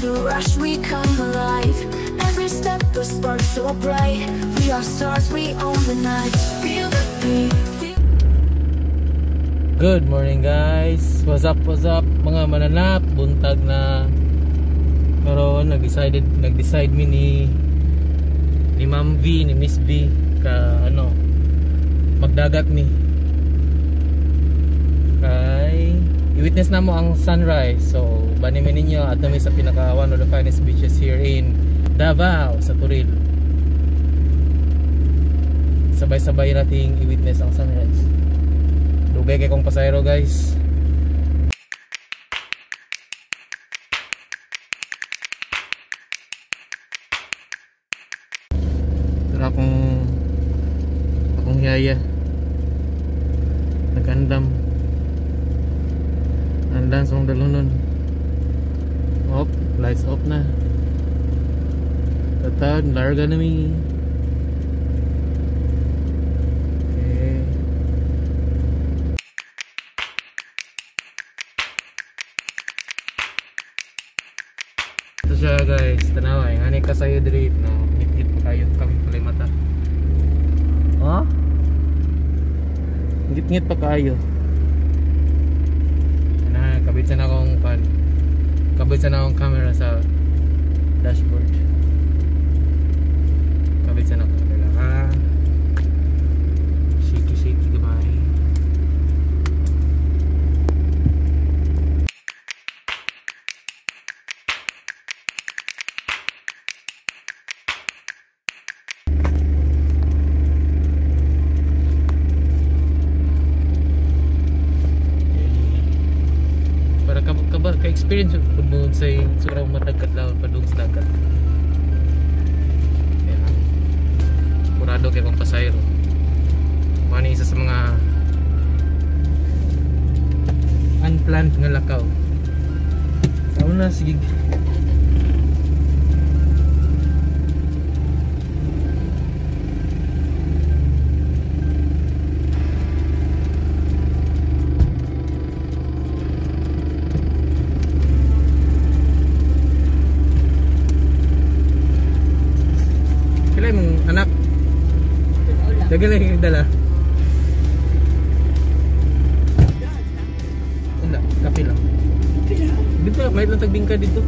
to rush, we come alive. Every step a spark so bright. We are stars, we own the night. Feel the beat. Good morning guys. What's up mga mananap, buntag na. Pero nag-decide mi ni Ma'am V, ni Miss V ka magdagat mi. Kay i-witness na mo ang sunrise. So bani mi ninyo at mi sa pinaka one of the finest beaches here in Davao sa Turil. Sabay-sabay nating i-witness ang sunrise. Dugay kay kong pasayro guys. Tara akong yaya nagandam andan sa dalunon. Off, lights off na. Tatad, larga na mi. Ito siya guys, tanawa yung ani kasayo diri no, hit pa kayo kami pala mata. Ha? Ngit pa kayo. Na kabit na akong camera sa dashboard. Kabit na ako nila. Shaky gamay. Ka-experience yung mo sa sobrang matagkat lang padung sa dagat. Kurado kay pang pasayro. Mani isa sa mga unplanned nga lakaw. Sa una sige. Anak, lagi lang yung dala. Wala, kape lang. Dito, may lang tagbingka dito.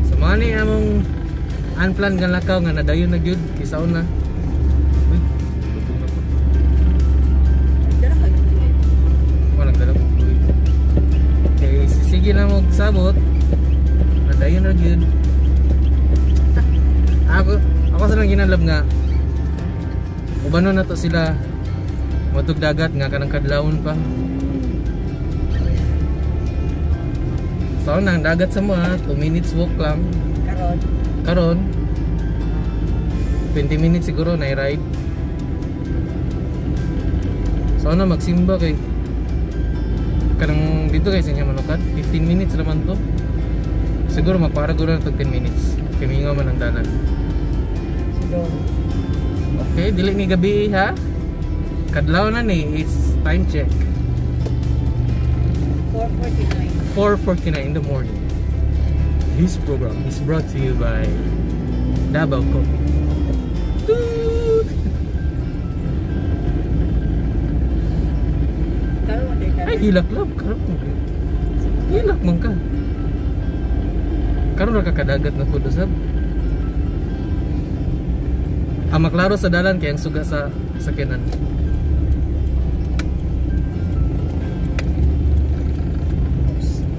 Sa mga ni among unplanned nga lakaw nga nadayon na gyud isaon na. Walang dala ko. Okay, sige na mo sabot. Nadayon na gyud. Ako sa nang ginalab nga ubanon na to sila matug dagat nga kanang kadlawon pa. So nang dagat sa mga 2 minutes walk lang karon 20 minutes siguro na i-ride. So na magsimba kay kanang dito kay sa inyo manukat 15 minutes naman to. Siguro magparaguro na to 10 minutes kay mingaw man ang dalan. Okay, dili ni gabi ha. Kadlaw na ni is time check. 4:49 in the morning. This program is brought to you by Davao Coffee. Ay, hilak lang. Hilak man ka. Karon ra ka kadagat na pud usab. Ang maklaro sa dalan kaya ang suga sa sakyanan.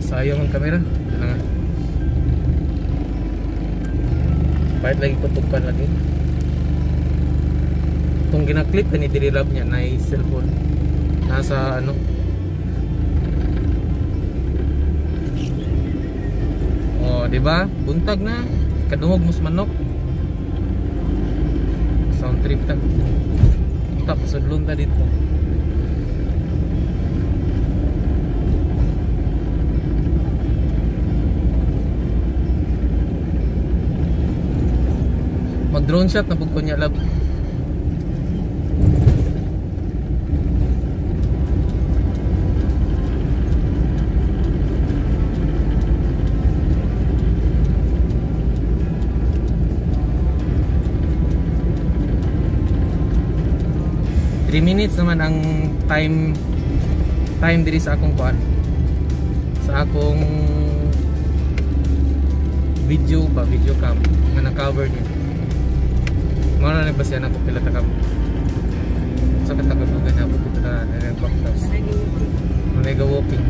Sayang ang kamera. Kailangan pahit lagi putugpan lagi. Kung ginaklip ni dirilab niya na cellphone nasa oh diba buntag na kadungog mus manok. Sound trip ta. Tap sudlon ta dito. Mag drone shot na pugkon niya lab. 3 minutes naman ang time diri sa akong kuan, sa akong video cam nga na-cover niya. Mao na ba siya na pila ta kam. Sa katagadugan na pud na nag-backpass. Mega walking.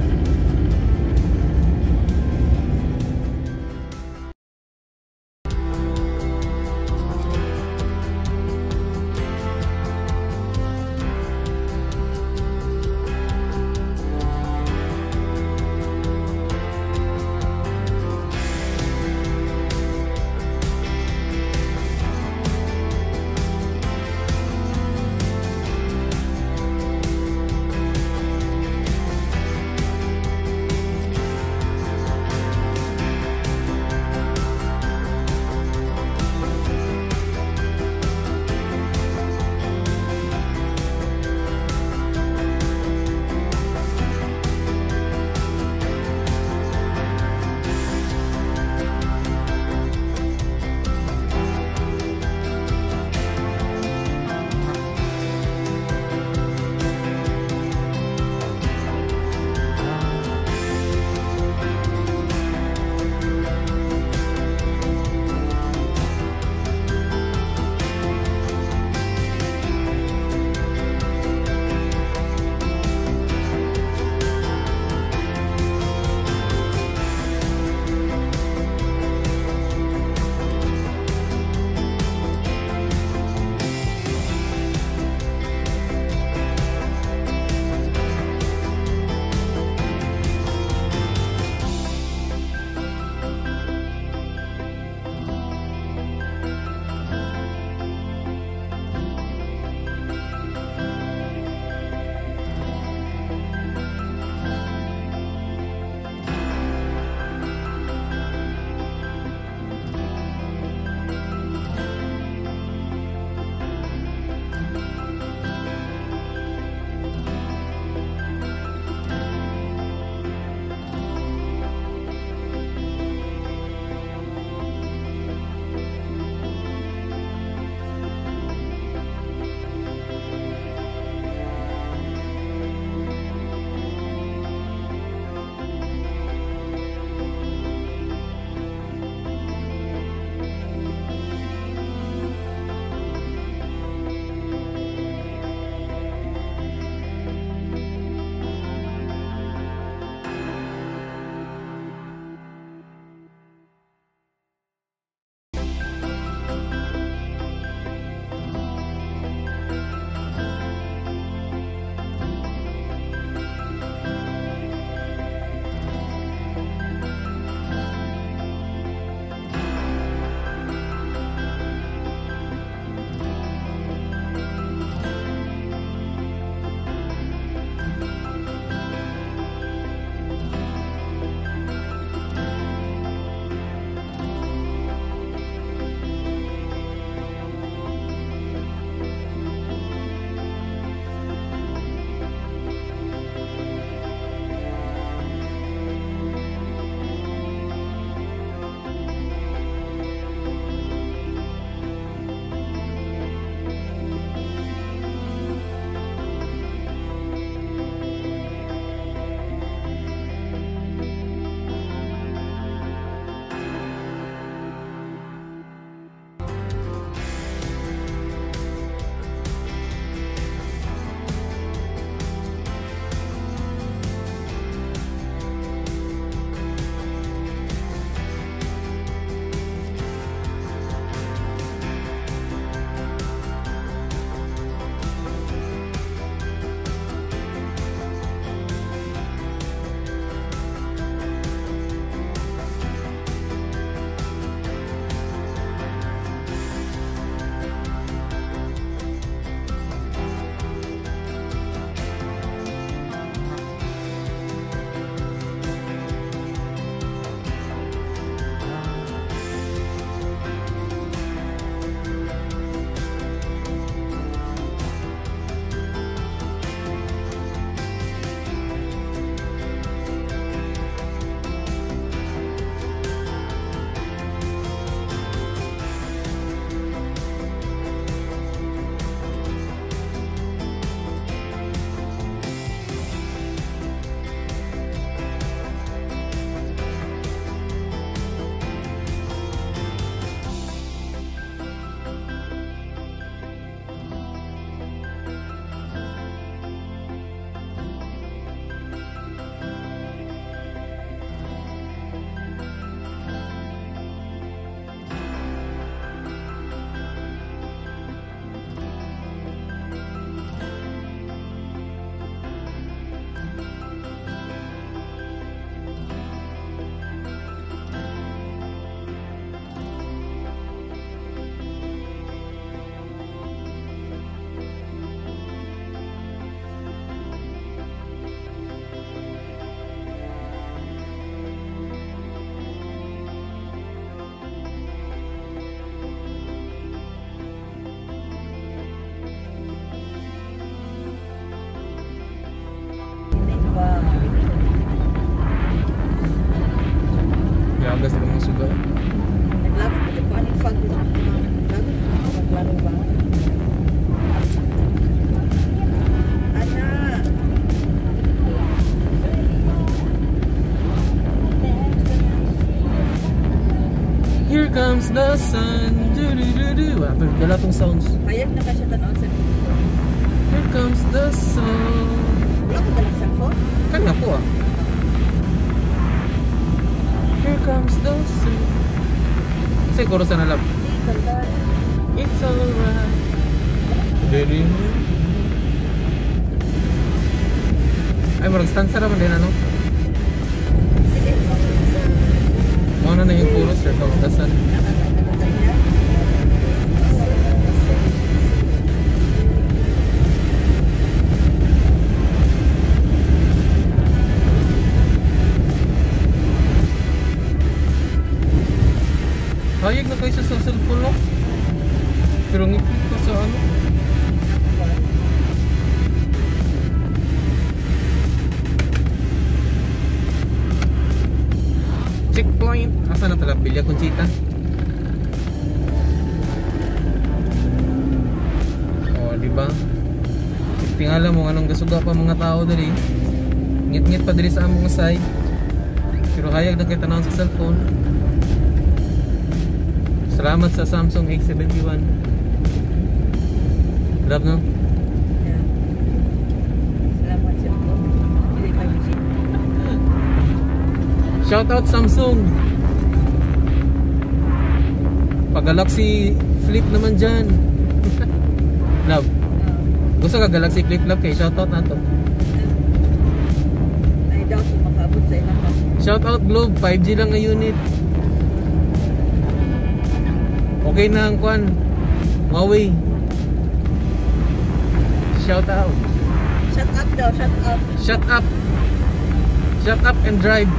pag maglaro ba? Ana. Here comes the sun. Do do do do. Ah, pero dala tong sounds. Hayag na ka siya tanaw sa Here comes the sun. wala ko dalang cellphone. Kan nga po ah. Here comes the sun. Kasi chorus na love. Hindi, ganda. It's alright. Ding. Ay, murag stanza naman din ano. Sige. Mga na yung chorus. Here comes the sun. Hayag na kayo siya sa cellphone no? Pero ngipit ko sa ano? Checkpoint! Asa na tala? Bilya Conchita? O, diba? Tingala mo anong gasuga pa mga tao dali. Ngit-ngit pa dali sa among side. Pero hayag na kayo tanaw sa cellphone. Salamat sa Samsung A71. Love no? Yeah. Salamat siya po. Hindi pa music. Shout out Samsung. Pag Galaxy Flip naman dyan. Love. Gusto ka Galaxy Flip Love kay shout out na to. I doubt kung makaabot sa ilang house. Shout out Globe, 5G lang na unit. Okay na ang kwan. Huawei. Shout out. Shut up daw, shut up. Shut up. Shut up and drive.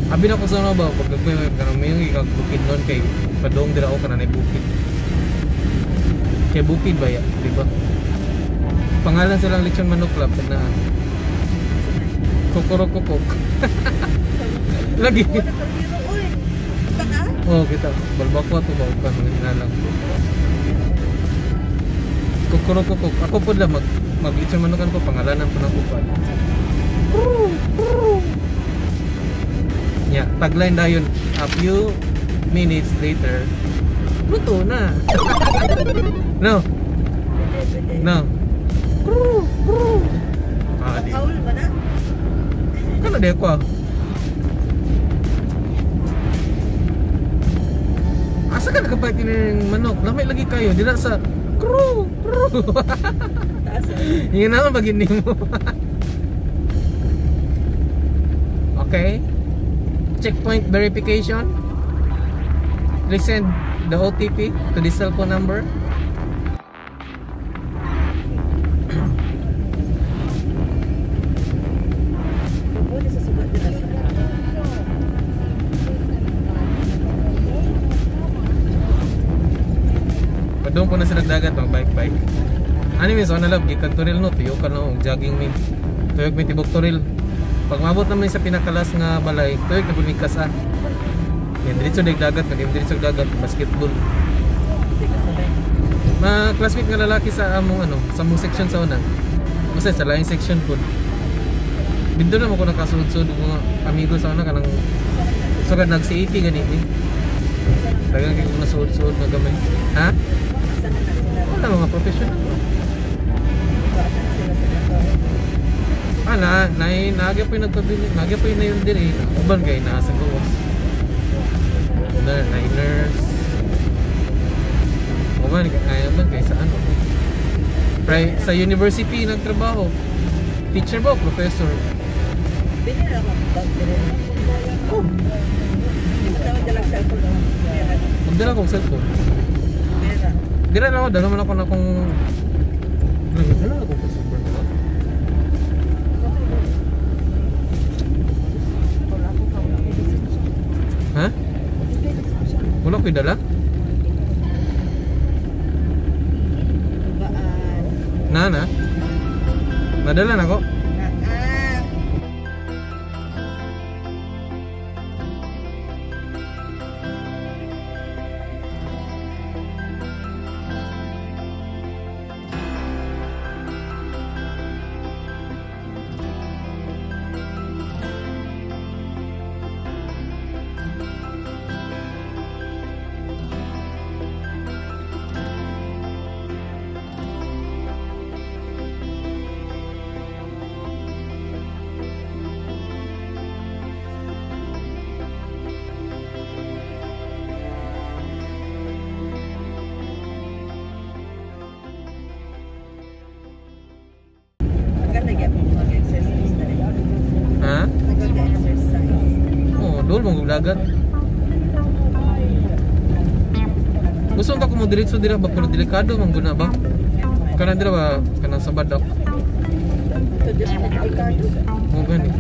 Abi na ko sa ano ba? Pag may yung ikakbukid nun kay padong dira ako kananay bukid. Kaya bukid ba ya? Diba? Pangalan silang Lechon Manok Club na Kokorokokok. Lagi. Oh, nakabiro, uy. Kita ka? Oh, kita. Balbakwa to ba? Kan mga hinalang. Kokorokokok. Ako po lang mag-Lechon Manokan ko. Pangalanan po ng kupal. Yeah, tagline na yun. A few minutes later, luto na. No. Pwede. No. Ah, di. Kaul ba na? Kan ada ko. Asa ka nakapait ng manok? Lamay lagi kayo. Dila sa kru. Taas. Yun naman bagini mo. Okay. Checkpoint verification. Please send the OTP to the cell phone number. Pwede sa sugat nila sa Padung po na sila dagat mag bike. Ano min so na love gikan turil no tuyo ka no jogging min. Tuyog mi tibok turil. Pag mabot naman sa pinakalas nga balay, tuyog na bumig kasa. Yan diretso dag dagat, diretso dagat basketball. Ma classmate nga lalaki sa among ano, sa among section sa una. Kasi sa lain section po. Dito na mo ko nakasunod-sunod mga amigo sa una kanang sugad nag-CAT gani ni. Dagang kay ko nasuod-suod na gamay. Ha? Saan na sila? Wala mga professional. Saan sila sa nato? Nagya po yung nagpabili. Nagya po yung na yun din eh. Uban kayo nasa gawas. Niners. Uban kayo sa ano. Sa university nagtrabaho. Teacher ba o professor? Bili na ako bag din. Oh, Hindi mo tawag dalang cellphone lang. Pera. magdala kong cellphone. Pera. Dira lang ako, dala man ako na kung... Dala ako kung super na. Wala ko ka, wala ko disip siya. Ha? Wala ko yung dala? Baan. Nana? Madalan ako. Ha? Oh, dol mong dagat. Gusto ka mo diretso dira ba pero delikado man guna ba? Kana dira ba kanang sa badak? Mo gani.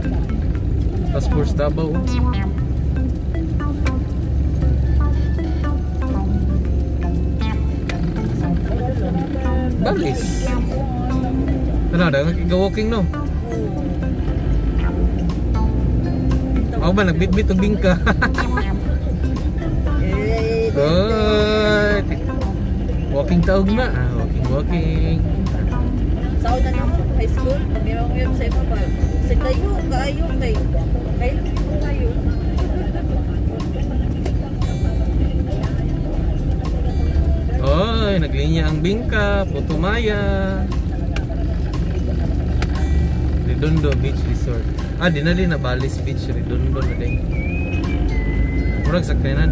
Task Force Davao. Balis. Tara, nag-walking no. Ako ba, nagbit-bit og bingka? Good. Walking taog na. Walking. Sa una na high school, mayroong yun sa iba pa. Sa kayo kay. Kayo. Oy, naglinya ang bingka, Putumaya. Redondo Beach Resort. Dinali na Balis Beach, Redondo na din. Murag sa kanan.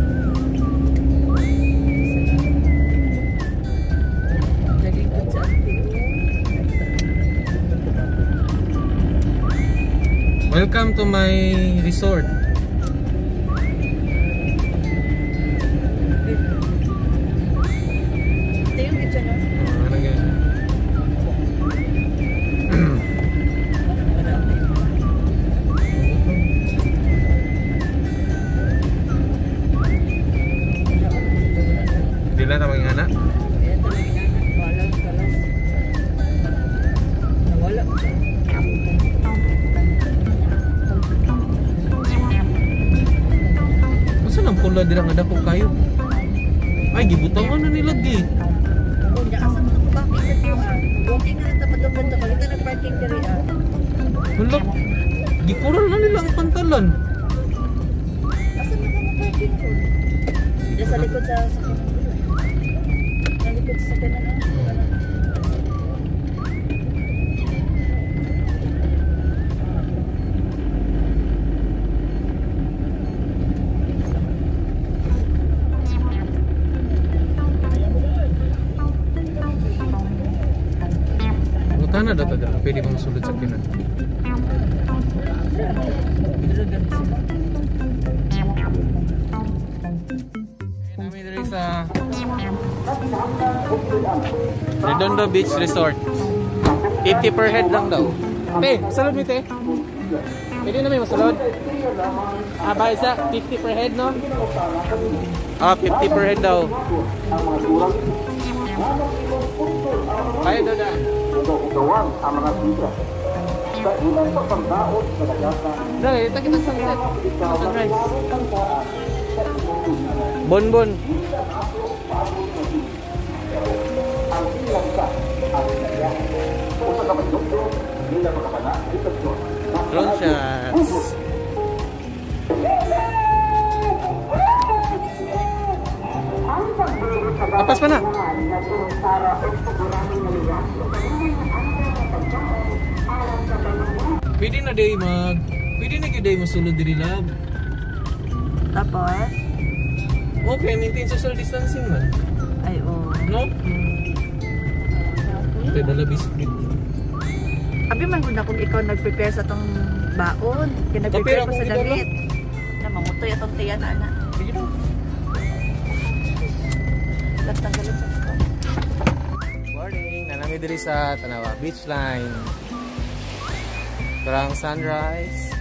Welcome to my resort. Dila na maging anak. Masa nang pula dira nga dako kayo? Ay gibutangan na nila gi. Kunya asa mo ko bakit dito walking na lang tapos doon sa palitan ng parking diri Wala. Gikural na nila ang pantalan. Asa mo ka parking ko? Sa likod sa kanan. Mutana daw tada, pwede ba masulod sa kinan? Kami diri sa Redondo Beach Resort. 50 per head lang daw. Te, masalod mi te. Pwede na may masalod. Ba isa 50 per head no? 50 per head daw. Kaya daw daan. Dahil, ito kita sunset. Sunrise. Bonbon. Drone shots. Lapas pa na. Pwede na day masulod diri lab. Tapos Okay, maintain social distancing man. ay No? Ito dala biscuit. Abi man gud na kung ikaw nag-prepare sa tong baon, kay nag-prepare ko sa damit. Na mamutoy atong tiyan ana. Sige daw. Tanggalin sa ito. Morning, nanami diri sa Tanawa Beach Line. Karang sunrise.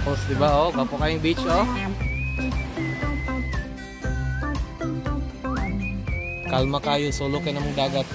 Post diba oh, kapo kayong beach oh. Kalma kayo, solo kayo namang dagat.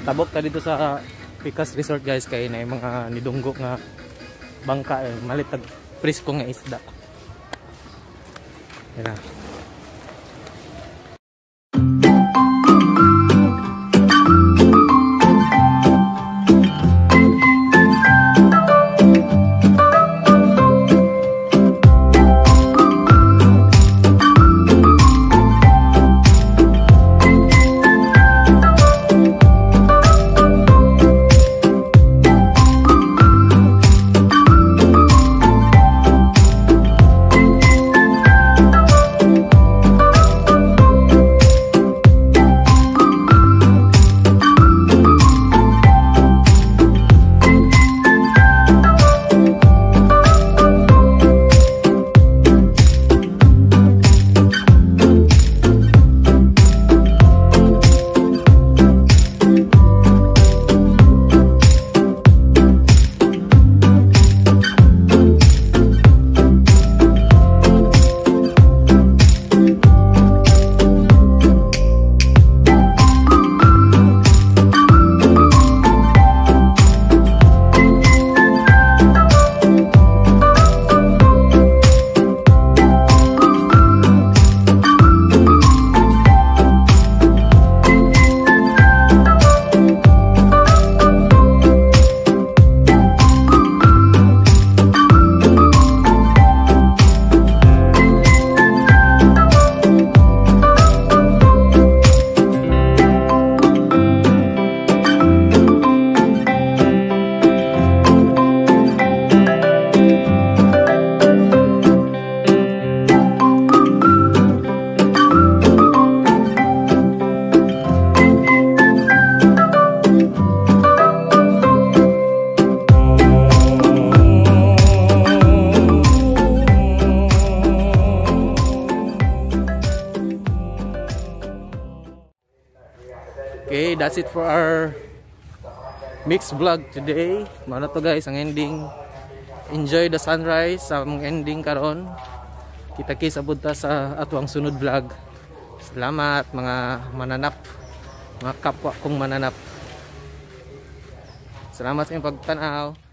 tabok ta dito sa Picas Resort guys kay na mga nidunggo nga bangka malitag presko nga isda. Yan na. Okay, that's it for our mixed vlog today. Mano to guys ang ending. Enjoy the sunrise sa ending karon. Kita-kits abot ta sa atuang sunod vlog. Salamat mga mananap, mga kapwa kong mananap. Salamat sa inyong pagtanaw.